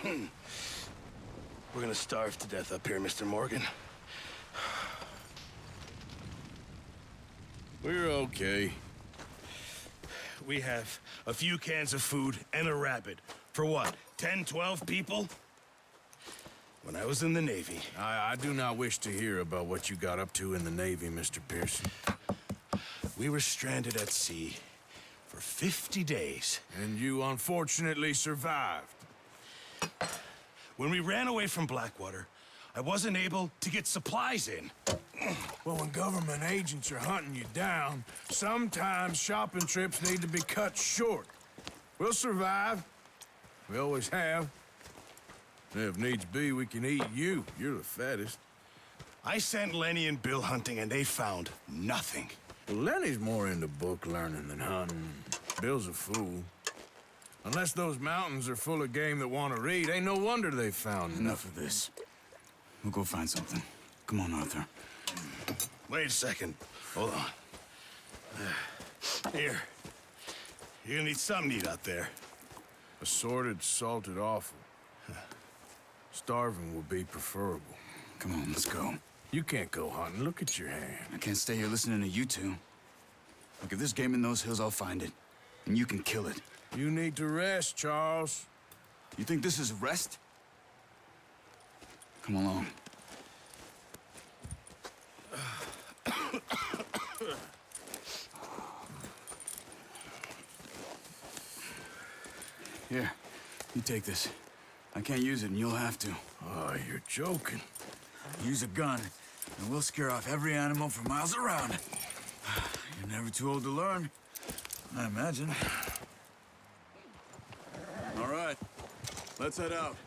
We're gonna starve to death up here, Mr. Morgan. We're okay. We have a few cans of food and a rabbit. For what, 10, 12 people? When I was in the Navy... I do not wish to hear about what you got up to in the Navy, Mr. Pearson. We were stranded at sea for 50 days. And you unfortunately survived. When we ran away from Blackwater, I wasn't able to get supplies in. Well, when government agents are hunting you down, sometimes shopping trips need to be cut short. We'll survive. We always have. And if needs be, we can eat you. You're the fattest. I sent Lenny and Bill hunting, and they found nothing. Well, Lenny's more into book learning than hunting. Bill's a fool. Unless those mountains are full of game that want to read, ain't no wonder they found Enough of this. We'll go find something. Come on, Arthur. Wait a second. Hold on. Here. You're gonna need something to eat out there. Assorted, salted offal. Starving would be preferable. Come on, let's go. You can't go hunting. Look at your hand. I can't stay here listening to you two. Look, if there's game in those hills, I'll find it. And you can kill it. You need to rest, Charles. You think this is rest? Come along. Here, you take this. I can't use it, and you'll have to. Oh, you're joking. Use a gun, and we'll scare off every animal for miles around. You're never too old to learn, I imagine. All right, let's head out.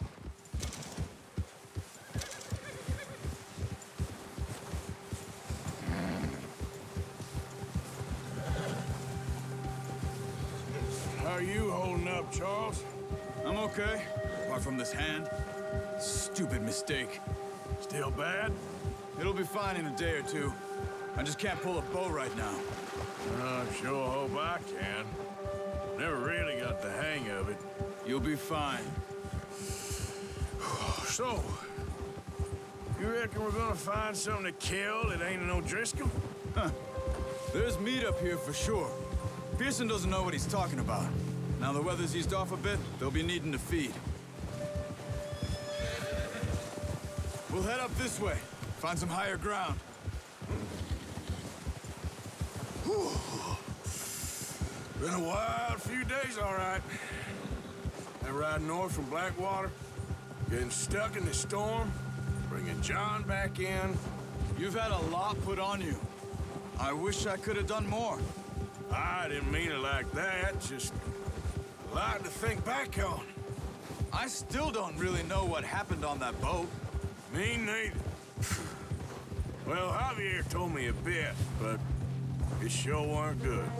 How are you holding up, Charles? I'm okay, apart from this hand. Stupid mistake. Still bad? It'll be fine in a day or two. I just can't pull a bow right now. I sure hope I can. Never really got the hang of it. You'll be fine. So, you reckon we're gonna find something to kill that ain't no Driscoll? Huh. There's meat up here for sure. Pearson doesn't know what he's talking about. Now the weather's eased off a bit, they'll be needing to feed. We'll head up this way. Find some higher ground. Whew. Been a wild few days, all right. That ride north from Blackwater, getting stuck in the storm, bringing John back in. You've had a lot put on you. I wish I could have done more. I didn't mean it like that, just a lot to think back on. I still don't really know what happened on that boat. Me neither. Well, Javier told me a bit, but it sure weren't good.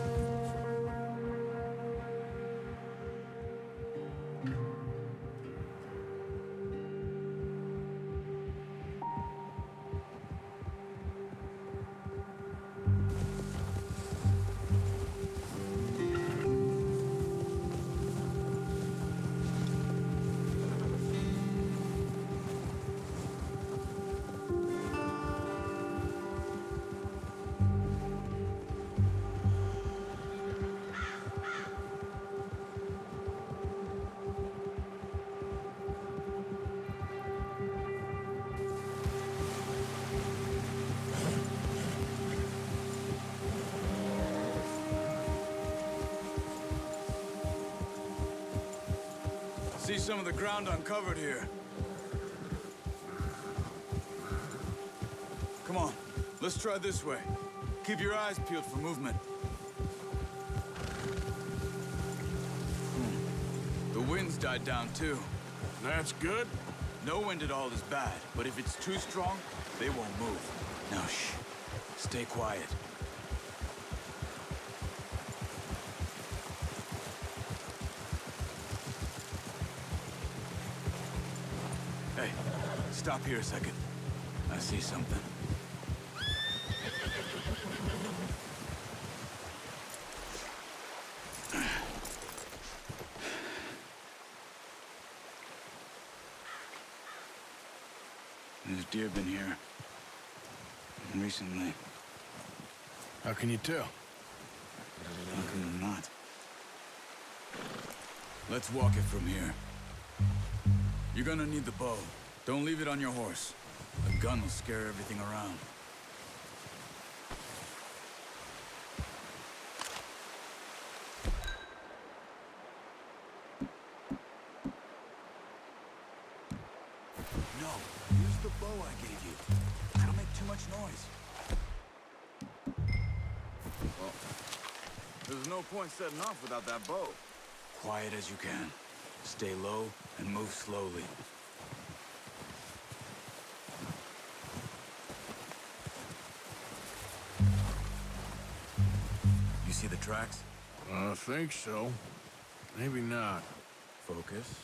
See some of the ground uncovered here. Come on, let's try this way. Keep your eyes peeled for movement. The wind's died down too. That's good. No wind at all is bad, but if it's too strong, they won't move. Now shh, stay quiet. Hey, stop here a second. I see something. There's deer been here. Recently. How can you tell? How come not? Let's walk it from here. You're gonna need the bow. Don't leave it on your horse. A gun will scare everything around. No, use the bow I gave you. That'll make too much noise. Well, there's no point setting off without that bow. Quiet as you can. Stay low and move slowly. You see the tracks? I think so. Maybe not. Focus.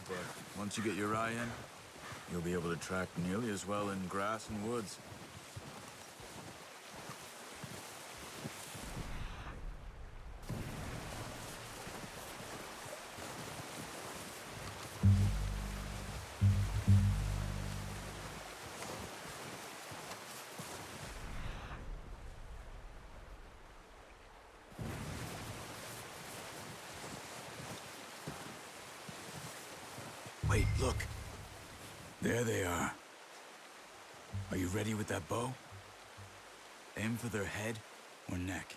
But once you get your eye in, you'll be able to track nearly as well in grass and woods. Wait, look. There they are. Are you ready with that bow? Aim for their head or neck.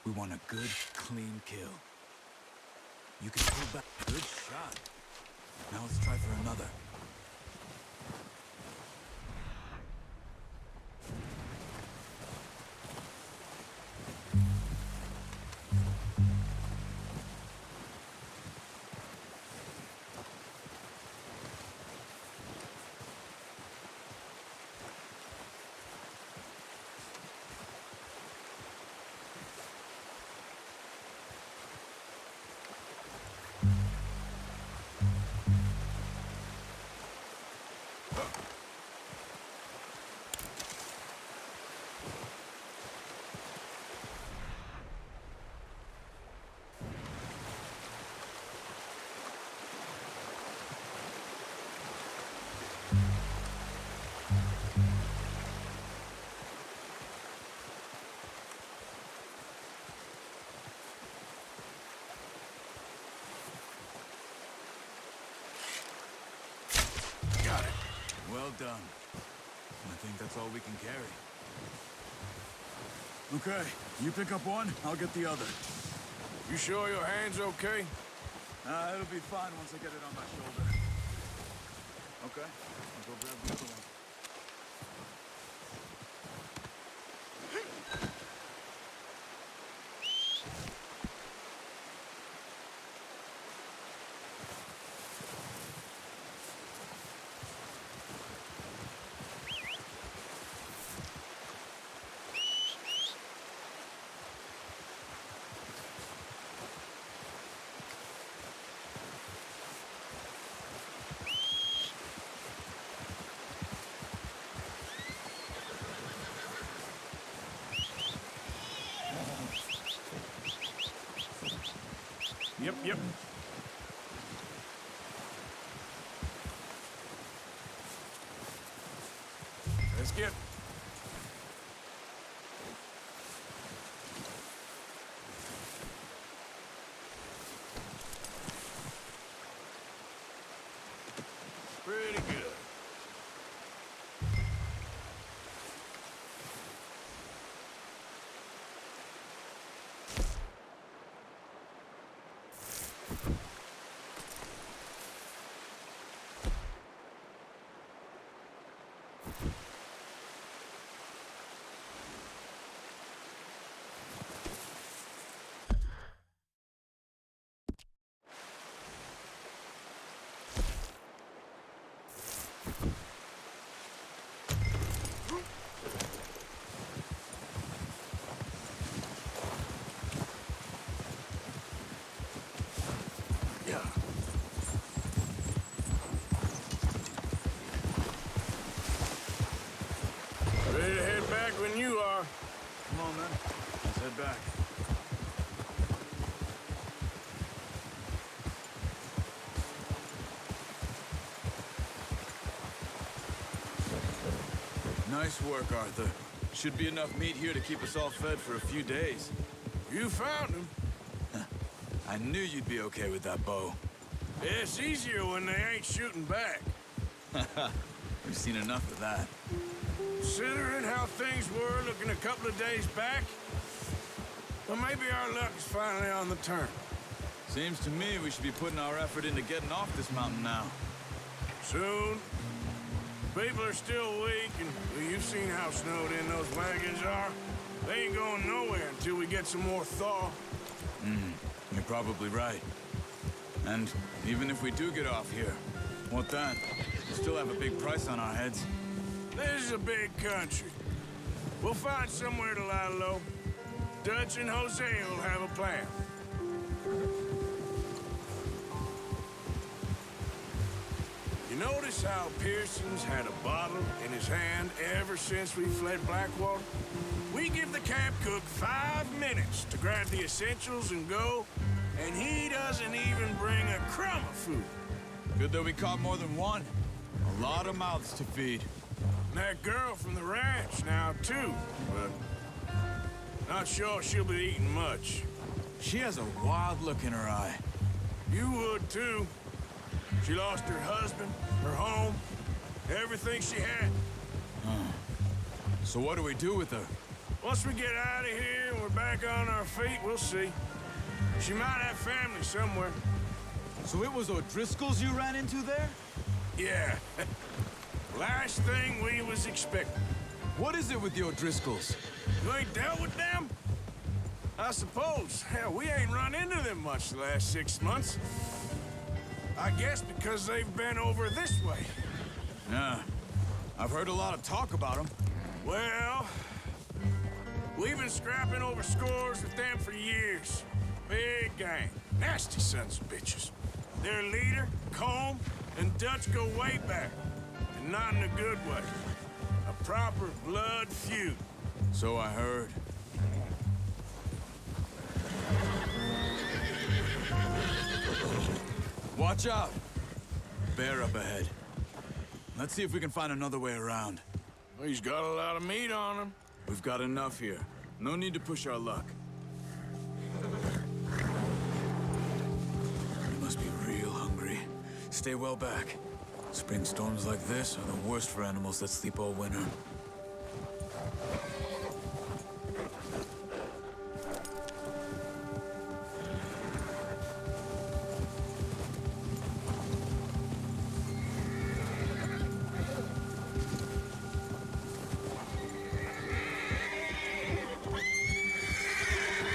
We want a good, clean kill. You can pull back. Good shot. Now let's try for another. Well done. I think that's all we can carry. Okay, you pick up one, I'll get the other. You sure your hand's okay? It'll be fine once I get it on my shoulder. Okay, I'll go grab the other one. Yep. Let's get... Pretty good. head back. Nice work, Arthur. Should be enough meat here to keep us all fed for a few days. You found him. I knew you'd be okay with that bow. It's easier when they ain't shooting back. We've seen enough of that. Considering how things were looking a couple of days back, well, maybe our luck is finally on the turn. Seems to me we should be putting our effort into getting off this mountain now. Soon. People are still weak, and well, you've seen how snowed in those wagons are. They ain't going nowhere until we get some more thaw. You're probably right. And even if we do get off here, what then? We still have a big price on our heads. This is a big country. We'll find somewhere to lie low. Dutch and Jose will have a plan. You notice how Pearson's had a bottle in his hand ever since we fled Blackwater? We give the camp cook 5 minutes to grab the essentials and go, and he doesn't even bring a crumb of food. Good that we caught more than one. A lot of mouths to feed. And that girl from the ranch now, too, but not sure she'll be eating much. She has a wild look in her eye. You would, too. She lost her husband, her home, everything she had. So what do we do with her? Once we get out of here and we're back on our feet, we'll see. She might have family somewhere. So it was O'Driscoll's you ran into there? Yeah. Last thing we was expecting. What is it with the O'Driscolls? You ain't dealt with them? I suppose. Hell, we ain't run into them much the last 6 months. I guess because they've been over this way. Yeah. I've heard a lot of talk about them. Well, we've been scrapping over scores with them for years. Big gang. Nasty sons of bitches. Their leader, Combe, and Dutch go way back. And not in a good way. A proper blood feud. So I heard. Watch out! Bear up ahead. Let's see if we can find another way around. Well, he's got a lot of meat on him. We've got enough here. No need to push our luck. You must be real hungry. Stay well back. Spring storms like this are the worst for animals that sleep all winter.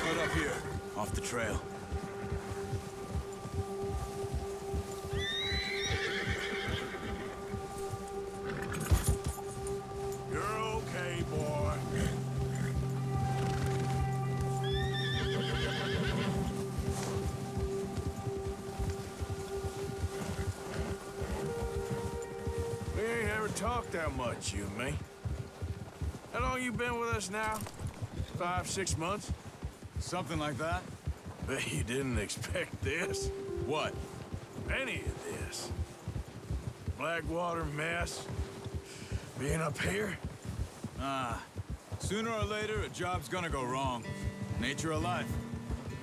Cut up here, off the trail. You're okay, boy. We ain't ever talked that much, you and me. How long you been with us now? 5, 6 months? Something like that? Bet you didn't expect this. What? Any of this. Blackwater mess. Being up here. Sooner or later, a job's gonna go wrong. Nature of life.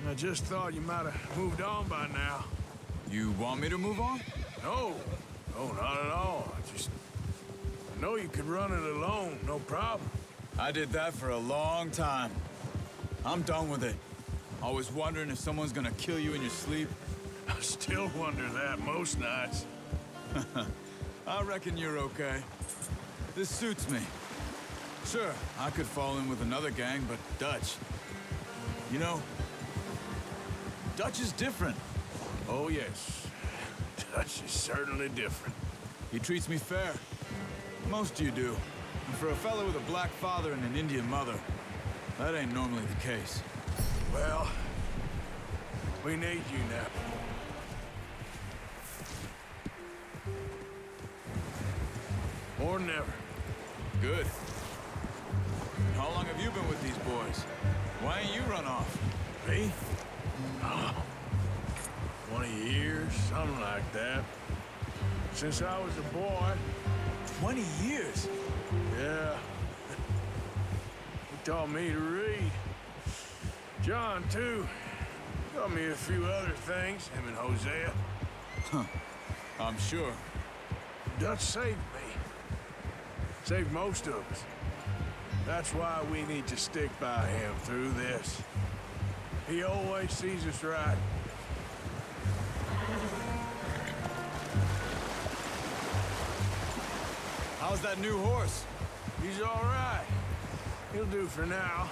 I just thought you might have moved on by now. You want me to move on? No. No, not at all. I know you could run it alone, no problem. I did that for a long time. I'm done with it. Always wondering if someone's gonna kill you in your sleep. I still wonder that most nights. I reckon you're okay. This suits me. Sure, I could fall in with another gang, but Dutch. You know, Dutch is different. Oh, yes. Dutch is certainly different. He treats me fair. Most you do. And for a fellow with a black father and an Indian mother, that ain't normally the case. Well, we need you now. More than ever. Good. How long have you been with these boys? Why ain't you run off? Me? 20 years, something like that. Since I was a boy. 20 years? Yeah. He taught me to read. John, too. Taught me a few other things, him and Hosea. I'm sure. Dutch saved me. Saved most of us. That's why we need to stick by him through this. He always sees us right. How's that new horse? He's all right. He'll do for now.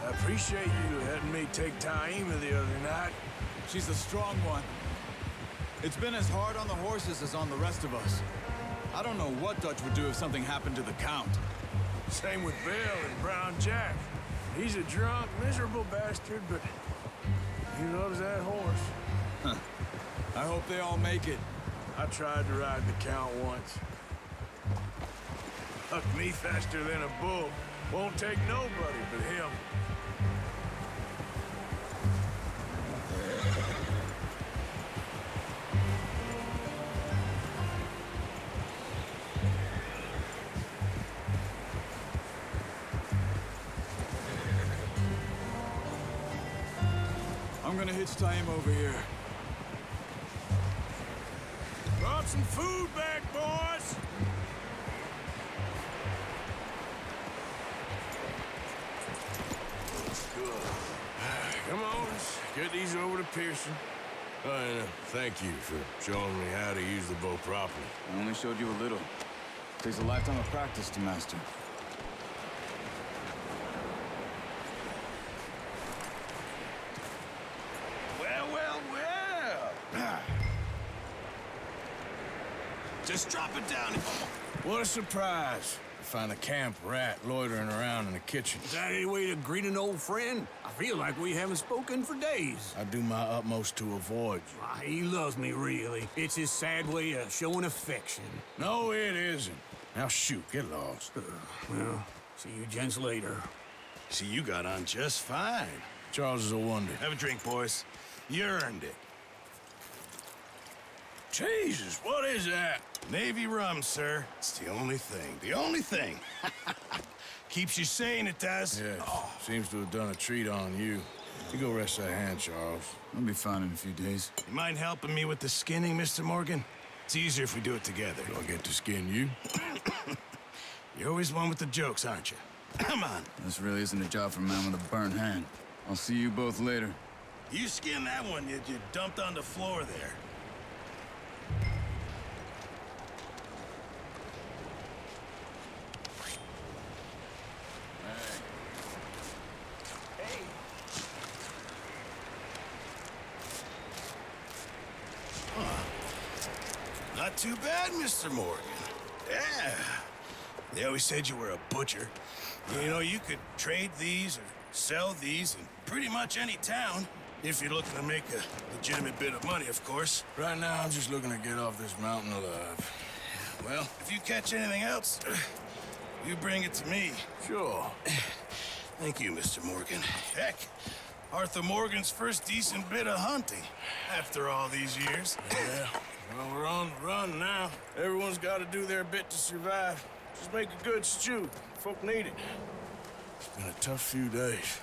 I appreciate you letting me take Taima the other night. She's a strong one. It's been as hard on the horses as on the rest of us. I don't know what Dutch would do if something happened to the Count. Same with Bill and Brown Jack. He's a drunk, miserable bastard, but he loves that horse. I hope they all make it. I tried to ride the Count once. Hucked me faster than a bull. Won't take nobody but him. I'm gonna hitch Taima over here. Brought some food back, boys! Good. Come on, let's get these over to Pearson. And thank you for showing me how to use the bow properly. I only showed you a little. Takes a lifetime of practice to master. Well, well, well. Just drop it down. What a surprise. To find a camp rat loitering around in the kitchen. Is that any way to greet an old friend? I feel like we haven't spoken for days. I do my utmost to avoid you. Ah, he loves me, really. It's his sad way of showing affection. No, it isn't. Now shoot, get lost. Well, see you gents later. See, you got on just fine. Charles is a wonder. Have a drink, boys. You earned it. Jesus, what is that? Navy rum, sir. It's the only thing. The only thing. Keeps you sane, it does. Yeah, seems to have done a treat on you. You go rest that hand, Charles. I'll be fine in a few days. You mind helping me with the skinning, Mr. Morgan? It's easier if we do it together. Do I get to skin you? You're always one with the jokes, aren't you? Come on. This really isn't a job for a man with a burnt hand. I'll see you both later. You skin that one you dumped on the floor there. Not too bad, Mr. Morgan. Yeah. They always said you were a butcher. You know, you could trade these or sell these in pretty much any town. If you're looking to make a legitimate bit of money, of course. Right now, I'm just looking to get off this mountain alive. Well, if you catch anything else, you bring it to me. Sure. Thank you, Mr. Morgan. Heck, Arthur Morgan's first decent bit of hunting after all these years. Yeah. Well, we're on the run now. Everyone's got to do their bit to survive. Just make a good stew. Folk need it. It's been a tough few days.